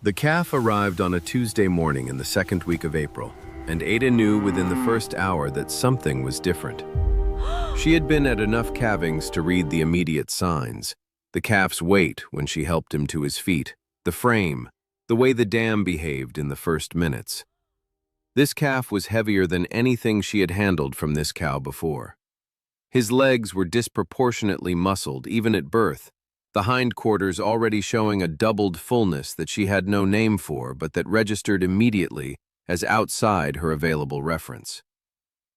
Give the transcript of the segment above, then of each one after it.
The calf arrived on a Tuesday morning in the second week of April, and Ada knew within the first hour that something was different. She had been at enough calvings to read the immediate signs: the calf's weight when she helped him to his feet, the frame, the way the dam behaved in the first minutes. This calf was heavier than anything she had handled from this cow before. His legs were disproportionately muscled, even at birth, the hindquarters already showing a doubled fullness that she had no name for but that registered immediately as outside her available reference.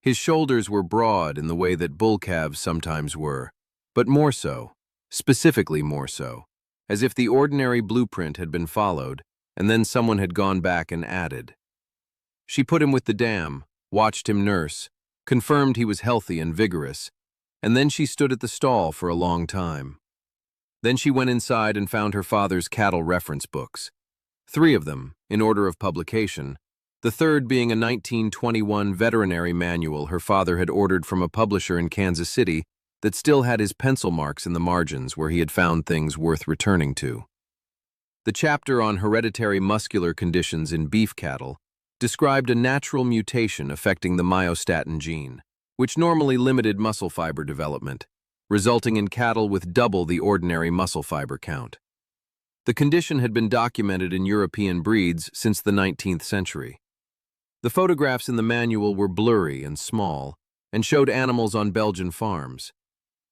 His shoulders were broad in the way that bull calves sometimes were, but more so, specifically more so, as if the ordinary blueprint had been followed and then someone had gone back and added. She put him with the dam, watched him nurse, confirmed he was healthy and vigorous, and then she stood at the stall for a long time. Then she went inside and found her father's cattle reference books. 3 of them, in order of publication, the third being a 1921 veterinary manual her father had ordered from a publisher in Kansas City that still had his pencil marks in the margins where he had found things worth returning to. The chapter on hereditary muscular conditions in beef cattle described a natural mutation affecting the myostatin gene, which normally limited muscle fiber development, resulting in cattle with double the ordinary muscle fiber count. The condition had been documented in European breeds since the 19th century. The photographs in the manual were blurry and small and showed animals on Belgian farms.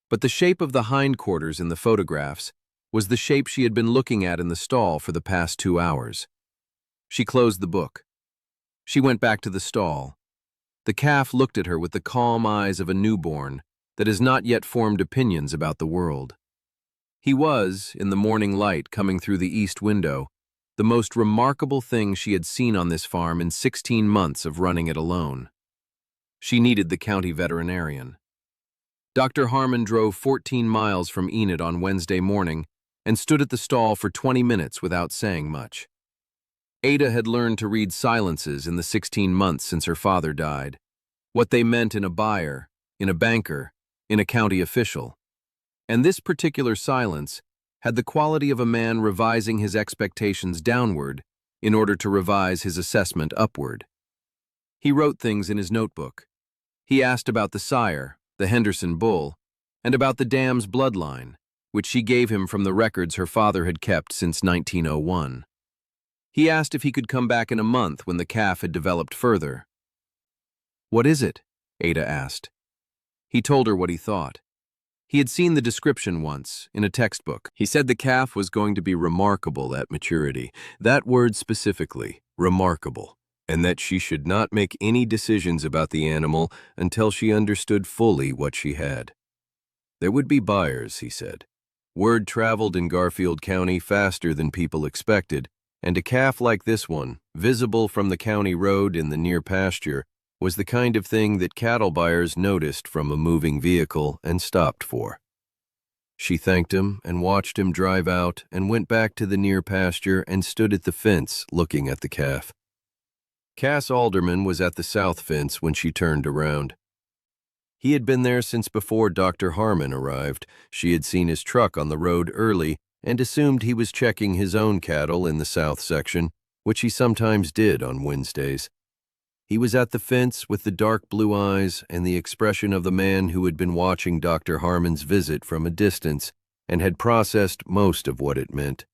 But the shape of the hindquarters in the photographs was the shape she had been looking at in the stall for the past 2 hours. She closed the book. She went back to the stall. The calf looked at her with the calm eyes of a newborn that has not yet formed opinions about the world. He was, in the morning light coming through the east window, the most remarkable thing she had seen on this farm in 16 months of running it alone. She needed the county veterinarian. Dr. Harmon drove 14 miles from Enid on Wednesday morning and stood at the stall for 20 minutes without saying much. Ada had learned to read silences in the 16 months since her father died, what they meant in a buyer, in a banker, in a county official. And this particular silence had the quality of a man revising his expectations downward in order to revise his assessment upward. He wrote things in his notebook. He asked about the sire, the Henderson bull, and about the dam's bloodline, which she gave him from the records her father had kept since 1901. He asked if he could come back in a month when the calf had developed further. "What is it?" Ada asked. He told her what he thought. He had seen the description once, in a textbook. He said the calf was going to be remarkable at maturity, that word specifically, remarkable, and that she should not make any decisions about the animal until she understood fully what she had. There would be buyers, he said. Word traveled in Garfield County faster than people expected, and a calf like this one, visible from the county road in the near pasture, was the kind of thing that cattle buyers noticed from a moving vehicle and stopped for. She thanked him and watched him drive out and went back to the near pasture and stood at the fence looking at the calf. Cass Alderman was at the south fence when she turned around. He had been there since before Dr. Harmon arrived. She had seen his truck on the road early and assumed he was checking his own cattle in the south section, which he sometimes did on Wednesdays. He was at the fence with the dark blue eyes and the expression of the man who had been watching Dr. Harmon's visit from a distance and had processed most of what it meant.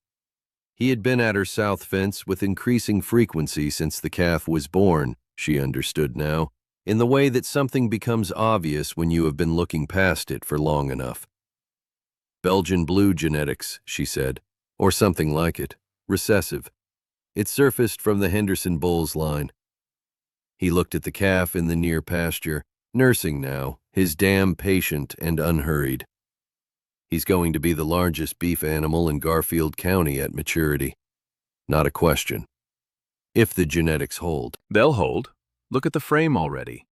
He had been at her south fence with increasing frequency since the calf was born, she understood now, in the way that something becomes obvious when you have been looking past it for long enough. Belgian Blue genetics, she said, or something like it, recessive. It surfaced from the Henderson bull's line. He looked at the calf in the near pasture, nursing now, his dam patient and unhurried. He's going to be the largest beef animal in Garfield County at maturity. Not a question. If the genetics hold. They'll hold. Look at the frame already.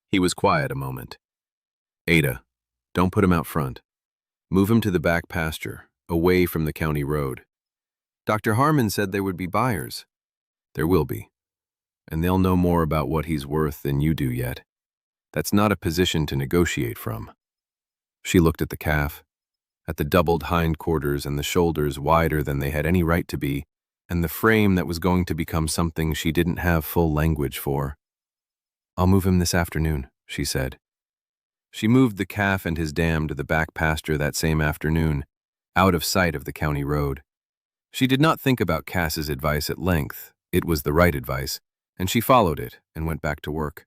He was quiet a moment. Ada, don't put him out front. Move him to the back pasture, away from the county road. Dr. Harmon said there would be buyers. There will be. And they'll know more about what he's worth than you do yet. That's not a position to negotiate from. She looked at the calf, at the doubled hindquarters and the shoulders wider than they had any right to be, and the frame that was going to become something she didn't have full language for. "I'll move him this afternoon," she said. She moved the calf and his dam to the back pasture that same afternoon, out of sight of the county road. She did not think about Cass's advice at length. It was the right advice, and she followed it and went back to work.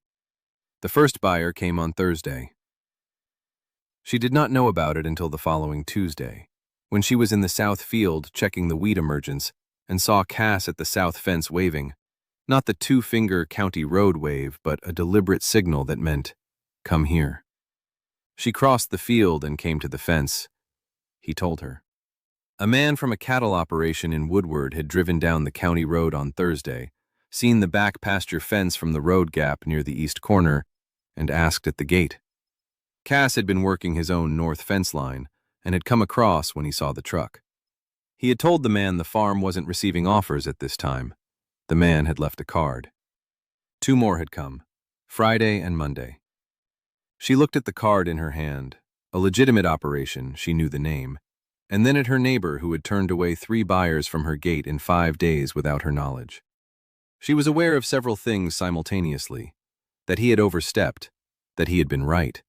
The first buyer came on Thursday. She did not know about it until the following Tuesday, when she was in the south field checking the wheat emergence and saw Cass at the south fence waving, not the two-finger county road wave, but a deliberate signal that meant, "Come here." She crossed the field and came to the fence. He told her. A man from a cattle operation in Woodward had driven down the county road on Thursday, seen the back pasture fence from the road gap near the east corner, and asked at the gate. Cass had been working his own north fence line and had come across when he saw the truck. He had told the man the farm wasn't receiving offers at this time. The man had left a card. 2 more had come, Friday and Monday. She looked at the card in her hand, a legitimate operation, she knew the name, and then at her neighbor who had turned away 3 buyers from her gate in 5 days without her knowledge. She was aware of several things simultaneously: that he had overstepped, that he had been right,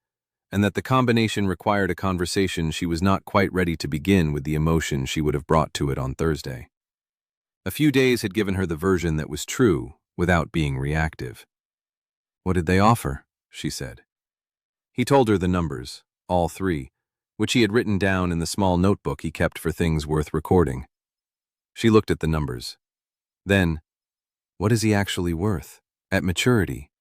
and that the combination required a conversation she was not quite ready to begin with the emotion she would have brought to it on Thursday. A few days had given her the version that was true, without being reactive. "What did they offer?" she said. He told her the numbers, all 3, which he had written down in the small notebook he kept for things worth recording. She looked at the numbers. Then, what is he actually worth, at maturity?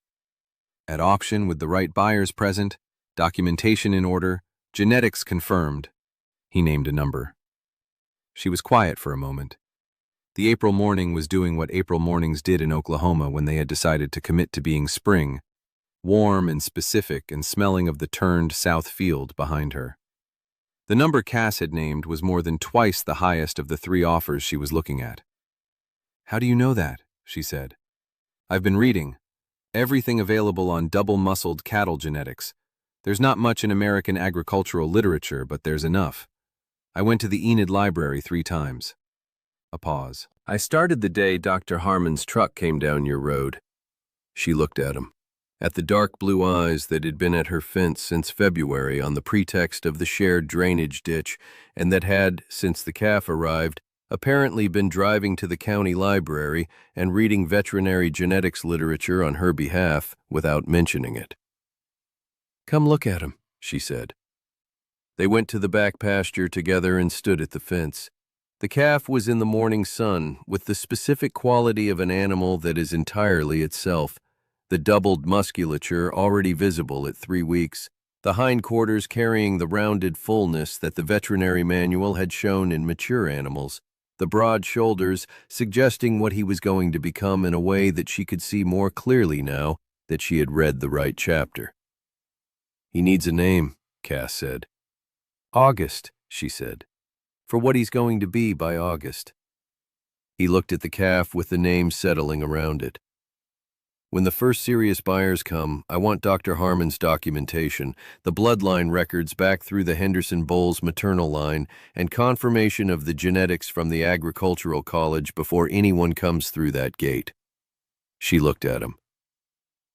At auction with the right buyers present, documentation in order, genetics confirmed. He named a number. She was quiet for a moment. The April morning was doing what April mornings did in Oklahoma when they had decided to commit to being spring, warm and specific and smelling of the turned south field behind her. The number Cass had named was more than twice the highest of the 3 offers she was looking at. "How do you know that?" she said. "I've been reading. Everything available on double-muscled cattle genetics. There's not much in American agricultural literature, but there's enough. I went to the Enid Library 3 times. A pause. "I started the day Dr. Harmon's truck came down your road." She looked at him, at the dark blue eyes that had been at her fence since February on the pretext of the shared drainage ditch, and that had, since the calf arrived, apparently been driving to the county library and reading veterinary genetics literature on her behalf without mentioning it. "Come look at him," she said. They went to the back pasture together and stood at the fence. The calf was in the morning sun, with the specific quality of an animal that is entirely itself, the doubled musculature already visible at 3 weeks, the hindquarters carrying the rounded fullness that the veterinary manual had shown in mature animals, the broad shoulders suggesting what he was going to become in a way that she could see more clearly now that she had read the right chapter. "He needs a name," Cass said. "August," she said, "for what he's going to be by August." He looked at the calf with the name settling around it. "When the first serious buyers come, I want Dr. Harmon's documentation, the bloodline records back through the Henderson Bowles maternal line, and confirmation of the genetics from the agricultural college before anyone comes through that gate." She looked at him.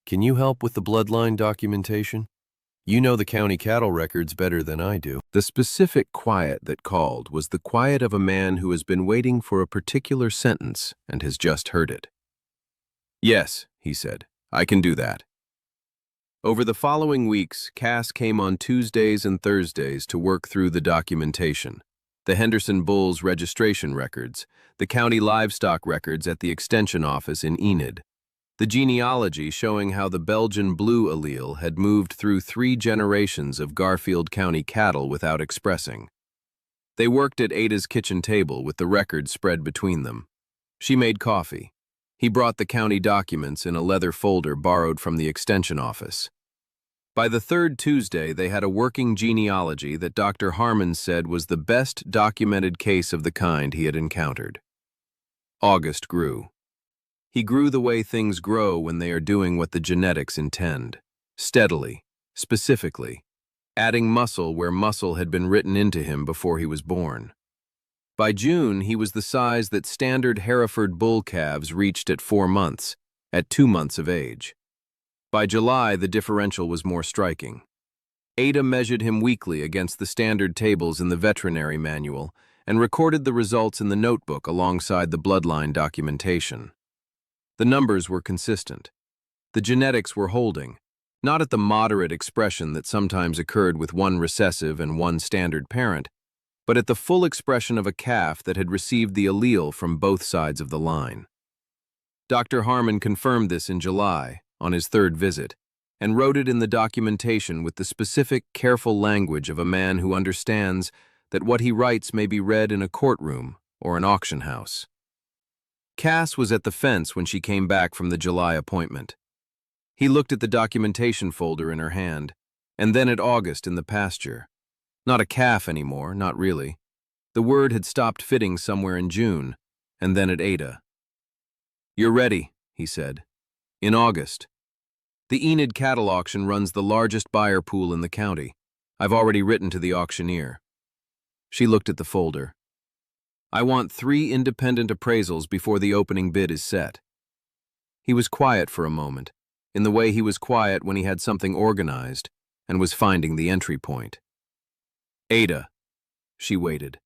"Can you help with the bloodline documentation? You know the county cattle records better than I do." The specific quiet that called was the quiet of a man who has been waiting for a particular sentence and has just heard it. "Yes," he said, "I can do that." Over the following weeks, Cass came on Tuesdays and Thursdays to work through the documentation, the Henderson Bulls registration records, the county livestock records at the extension office in Enid, the genealogy showing how the Belgian Blue allele had moved through 3 generations of Garfield County cattle without expressing. They worked at Ada's kitchen table with the records spread between them. She made coffee. He brought the county documents in a leather folder borrowed from the extension office. By the 3rd Tuesday, they had a working genealogy that Dr. Harmon said was the best documented case of the kind he had encountered. August grew. He grew the way things grow when they are doing what the genetics intend, steadily, specifically, adding muscle where muscle had been written into him before he was born. By June, he was the size that standard Hereford bull calves reached at 4 months, at 2 months of age. By July, the differential was more striking. Ada measured him weekly against the standard tables in the veterinary manual and recorded the results in the notebook alongside the bloodline documentation. The numbers were consistent. The genetics were holding, not at the moderate expression that sometimes occurred with one recessive and one standard parent, but at the full expression of a calf that had received the allele from both sides of the line. Dr. Harmon confirmed this in July, on his 3rd visit, and wrote it in the documentation with the specific, careful language of a man who understands that what he writes may be read in a courtroom or an auction house. Cass was at the fence when she came back from the July appointment. He looked at the documentation folder in her hand, and then at August in the pasture. Not a calf anymore, not really. The word had stopped fitting somewhere in June, and then at Ada. "You're ready," he said. "In August. The Enid cattle auction runs the largest buyer pool in the county. I've already written to the auctioneer." She looked at the folder. "I want 3 independent appraisals before the opening bid is set." He was quiet for a moment, in the way he was quiet when he had something organized and was finding the entry point. "Ada." She waited.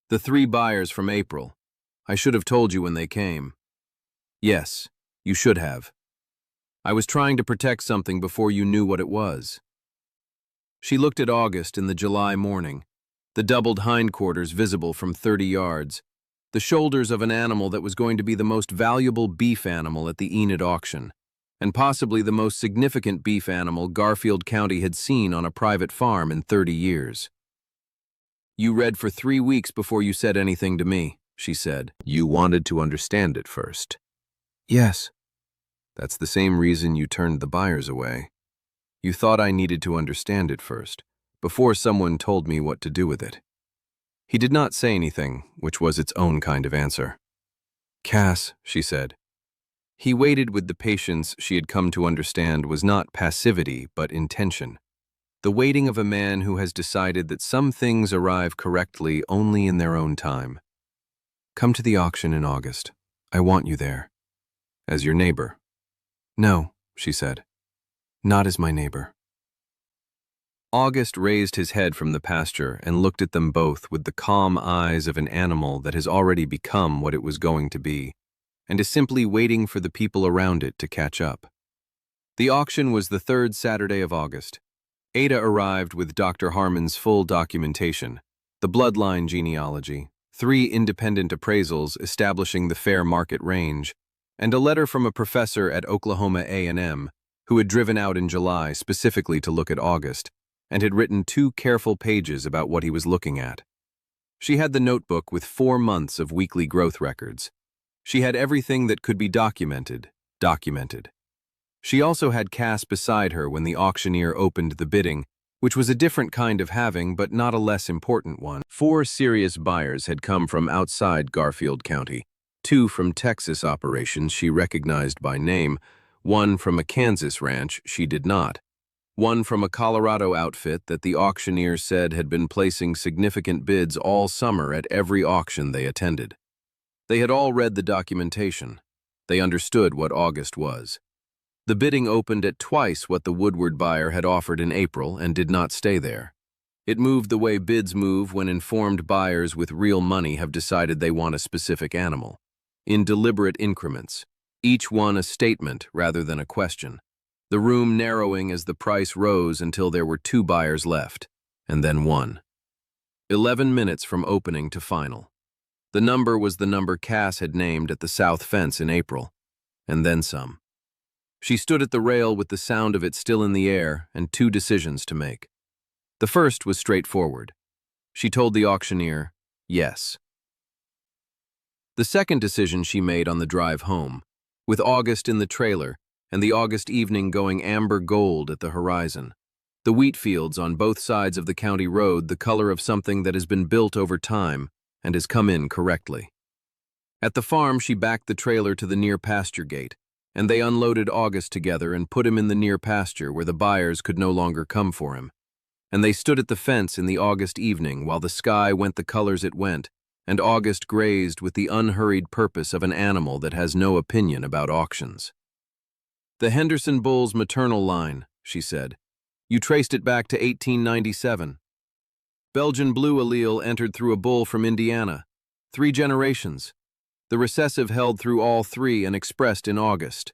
"The 3 buyers from April. I should have told you when they came." "Yes, you should have. I was trying to protect something before you knew what it was." She looked at August in the July morning, the doubled hindquarters visible from 30 yards, the shoulders of an animal that was going to be the most valuable beef animal at the Enid auction, and possibly the most significant beef animal Garfield County had seen on a private farm in 30 years. "You read for 3 weeks before you said anything to me," she said. "You wanted to understand it first." "Yes." "That's the same reason you turned the buyers away. You thought I needed to understand it first, before someone told me what to do with it." He did not say anything, which was its own kind of answer. "Cass," she said. He waited with the patience she had come to understand was not passivity, but intention. The waiting of a man who has decided that some things arrive correctly only in their own time. "Come to the auction in August. I want you there. As your neighbor." "No," she said. "Not as my neighbor." August raised his head from the pasture and looked at them both with the calm eyes of an animal that has already become what it was going to be, and is simply waiting for the people around it to catch up. The auction was the 3rd Saturday of August. Ada arrived with Dr. Harmon's full documentation, the bloodline genealogy, 3 independent appraisals establishing the fair market range, and a letter from a professor at Oklahoma A&M who had driven out in July specifically to look at August, and had written 2 careful pages about what he was looking at. She had the notebook with 4 months of weekly growth records. She had everything that could be documented. She also had Cass beside her when the auctioneer opened the bidding, which was a different kind of having but not a less important one. 4 serious buyers had come from outside Garfield County, 2 from Texas operations she recognized by name, 1 from a Kansas ranch she did not, 1 from a Colorado outfit that the auctioneer said had been placing significant bids all summer at every auction they attended. They had all read the documentation. They understood what August was. The bidding opened at twice what the Woodward buyer had offered in April and did not stay there. It moved the way bids move when informed buyers with real money have decided they want a specific animal. In deliberate increments, each one a statement rather than a question. The room narrowing as the price rose until there were 2 buyers left, and then 1. 11 minutes from opening to final. The number was the number Cass had named at the south fence in April, and then some. She stood at the rail with the sound of it still in the air and 2 decisions to make. The first was straightforward. She told the auctioneer, yes. The second decision she made on the drive home, with August in the trailer and the August evening going amber gold at the horizon. The wheat fields on both sides of the county road the color of something that has been built over time and has come in correctly. At the farm, she backed the trailer to the near pasture gate, and they unloaded August together and put him in the near pasture where the buyers could no longer come for him. And they stood at the fence in the August evening while the sky went the colors it went, and August grazed with the unhurried purpose of an animal that has no opinion about auctions. "The Henderson bull's maternal line," she said. "You traced it back to 1897. Belgian Blue allele entered through a bull from Indiana. 3 generations. The recessive held through all 3 and expressed in August."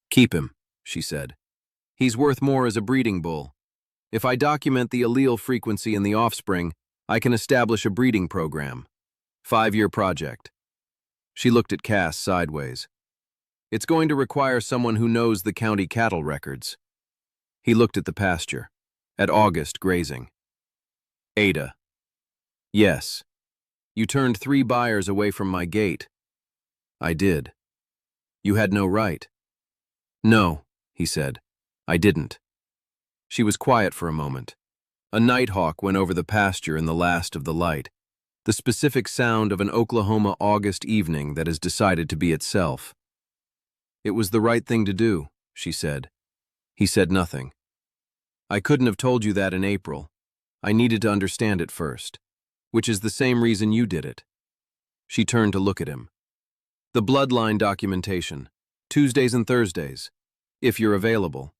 "Keep him," she said. "He's worth more as a breeding bull. If I document the allele frequency in the offspring, I can establish a breeding program. 5-year project." She looked at Cass sideways. "It's going to require someone who knows the county cattle records." He looked at the pasture, at August grazing. "Ada." "Yes. You turned 3 buyers away from my gate." "I did." "You had no right." "No," he said. "I didn't." She was quiet for a moment. A nighthawk went over the pasture in the last of the light, the specific sound of an Oklahoma August evening that has decided to be itself. "It was the right thing to do," she said. He said nothing. "I couldn't have told you that in April. I needed to understand it first, which is the same reason you did it." She turned to look at him. "The bloodline documentation, Tuesdays and Thursdays, if you're available."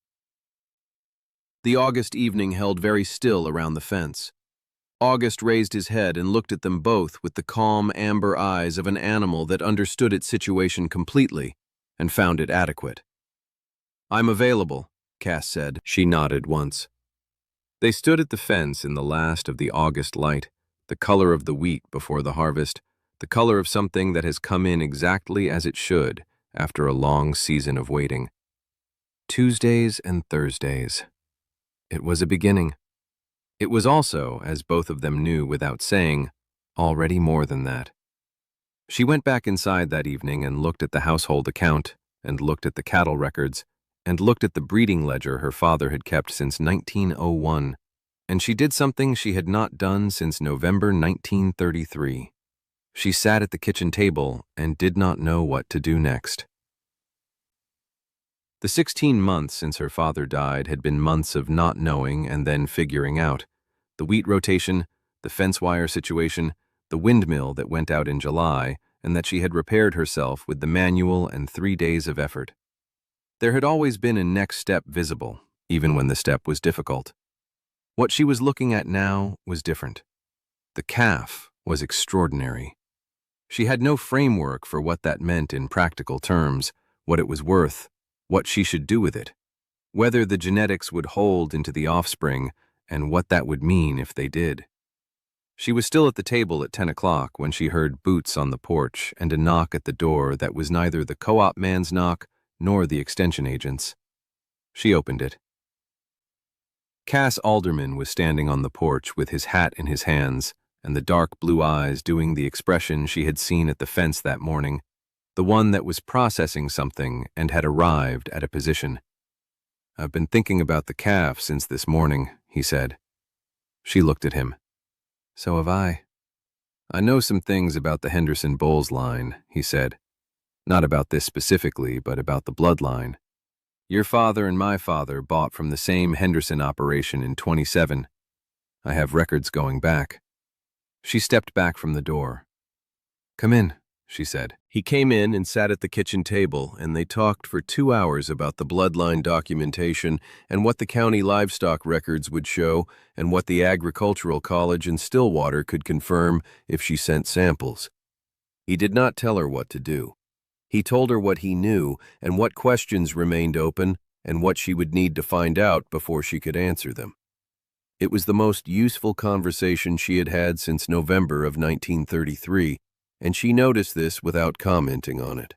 The August evening held very still around the fence. August raised his head and looked at them both with the calm amber eyes of an animal that understood its situation completely and found it adequate. "I'm available," Cass said. She nodded once. They stood at the fence in the last of the August light, the color of the wheat before the harvest, the color of something that has come in exactly as it should after a long season of waiting. Tuesdays and Thursdays. It was a beginning. It was also, as both of them knew without saying, already more than that. She went back inside that evening and looked at the household account, and looked at the cattle records, and looked at the breeding ledger her father had kept since 1901, and she did something she had not done since November 1933. She sat at the kitchen table and did not know what to do next. The 16 months since her father died had been months of not knowing and then figuring out. The wheat rotation, the fence wire situation, the windmill that went out in July, and that she had repaired herself with the manual and 3 days of effort. There had always been a next step visible, even when the step was difficult. What she was looking at now was different. The calf was extraordinary. She had no framework for what that meant in practical terms, what it was worth, what she should do with it, whether the genetics would hold into the offspring, and what that would mean if they did. She was still at the table at 10 o'clock when she heard boots on the porch and a knock at the door that was neither the co-op man's knock nor the extension agent's. She opened it. Cass Alderman was standing on the porch with his hat in his hands and the dark blue eyes doing the expression she had seen at the fence that morning, the one that was processing something and had arrived at a position. "I've been thinking about the calf since this morning," he said. She looked at him. "So have I." "I know some things about the Henderson Bulls line," he said. "Not about this specifically, but about the bloodline. Your father and my father bought from the same Henderson operation in 27. I have records going back." She stepped back from the door. "Come in," she said. He came in and sat at the kitchen table, and they talked for 2 hours about the bloodline documentation and what the county livestock records would show and what the agricultural college in Stillwater could confirm if she sent samples. He did not tell her what to do. He told her what he knew and what questions remained open and what she would need to find out before she could answer them. It was the most useful conversation she had had since November of 1933, and she noticed this without commenting on it.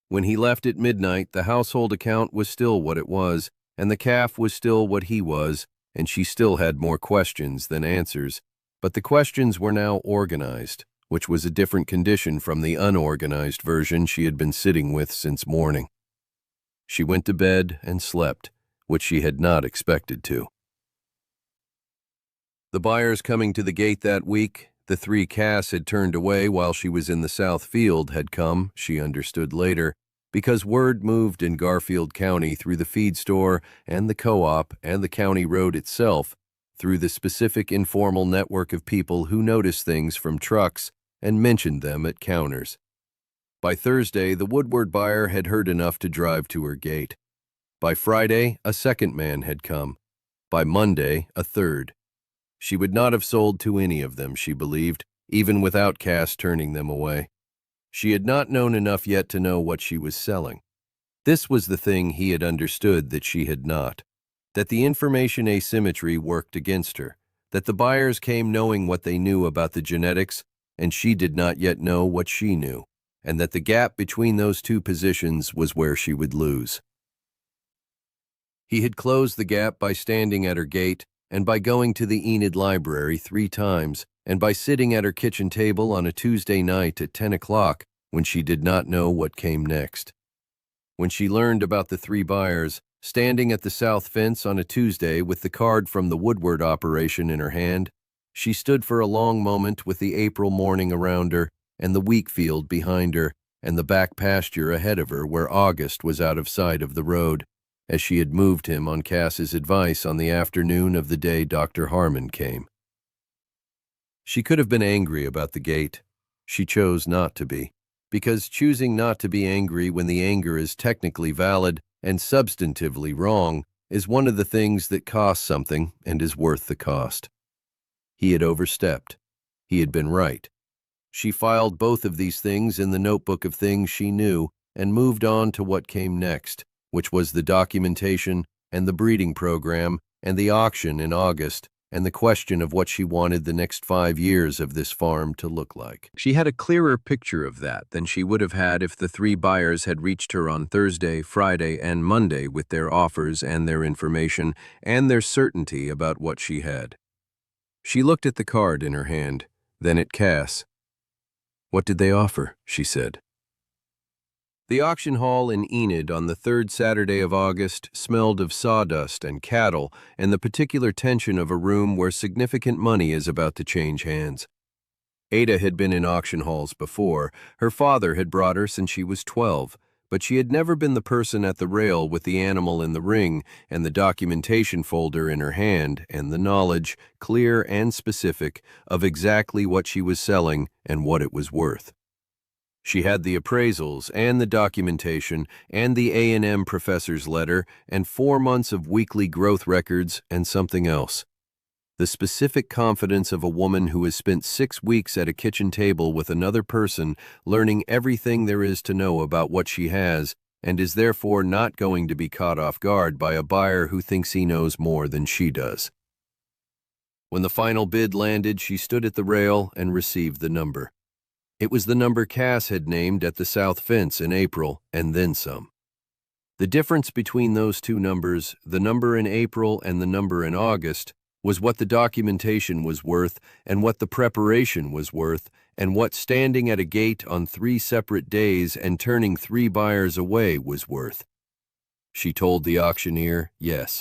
When he left at midnight, the household account was still what it was, and the calf was still what he was, and she still had more questions than answers, but the questions were now organized, which was a different condition from the unorganized version she had been sitting with since morning. She went to bed and slept, which she had not expected to. The buyers coming to the gate that week, the 3 Cass had turned away while she was in the South Field, had come, she understood later, because word moved in Garfield County through the feed store and the co-op and the county road itself, through the specific informal network of people who noticed things from trucks and mentioned them at counters. By Thursday, the Woodward buyer had heard enough to drive to her gate. By Friday, a second man had come. By Monday, a third. She would not have sold to any of them, she believed, even without Cass turning them away. She had not known enough yet to know what she was selling. This was the thing he had understood that she had not. That the information asymmetry worked against her. That the buyers came knowing what they knew about the genetics, and she did not yet know what she knew. And that the gap between those two positions was where she would lose. He had closed the gap by standing at her gate, and by going to the Enid library 3 times, and by sitting at her kitchen table on a Tuesday night at 10 o'clock when she did not know what came next. When she learned about the 3 buyers, standing at the south fence on a Tuesday with the card from the Woodward operation in her hand, she stood for a long moment with the April morning around her, and the wheat field behind her, and the back pasture ahead of her where August was out of sight of the road, as she had moved him on Cass's advice on the afternoon of the day Dr. Harmon came. She could have been angry about the gate. She chose not to be, because choosing not to be angry when the anger is technically valid and substantively wrong is one of the things that costs something and is worth the cost. He had overstepped. He had been right. She filed both of these things in the notebook of things she knew and moved on to what came next, which was the documentation and the breeding program and the auction in August and the question of what she wanted the next 5 years of this farm to look like. She had a clearer picture of that than she would have had if the 3 buyers had reached her on Thursday, Friday, and Monday with their offers and their information and their certainty about what she had. She looked at the card in her hand, then at Cass. "What did they offer?" she said. The auction hall in Enid on the 3rd Saturday of August smelled of sawdust and cattle and the particular tension of a room where significant money is about to change hands. Ada had been in auction halls before. Her father had brought her since she was 12, but she had never been the person at the rail with the animal in the ring and the documentation folder in her hand and the knowledge, clear and specific, of exactly what she was selling and what it was worth. She had the appraisals and the documentation and the A&M professor's letter and 4 months of weekly growth records and something else. The specific confidence of a woman who has spent 6 weeks at a kitchen table with another person learning everything there is to know about what she has and is therefore not going to be caught off guard by a buyer who thinks he knows more than she does. When the final bid landed, she stood at the rail and received the number. It was the number Cass had named at the south fence in April, and then some. The difference between those 2 numbers, the number in April and the number in August, was what the documentation was worth and what the preparation was worth and what standing at a gate on 3 separate days and turning 3 buyers away was worth. She told the auctioneer yes.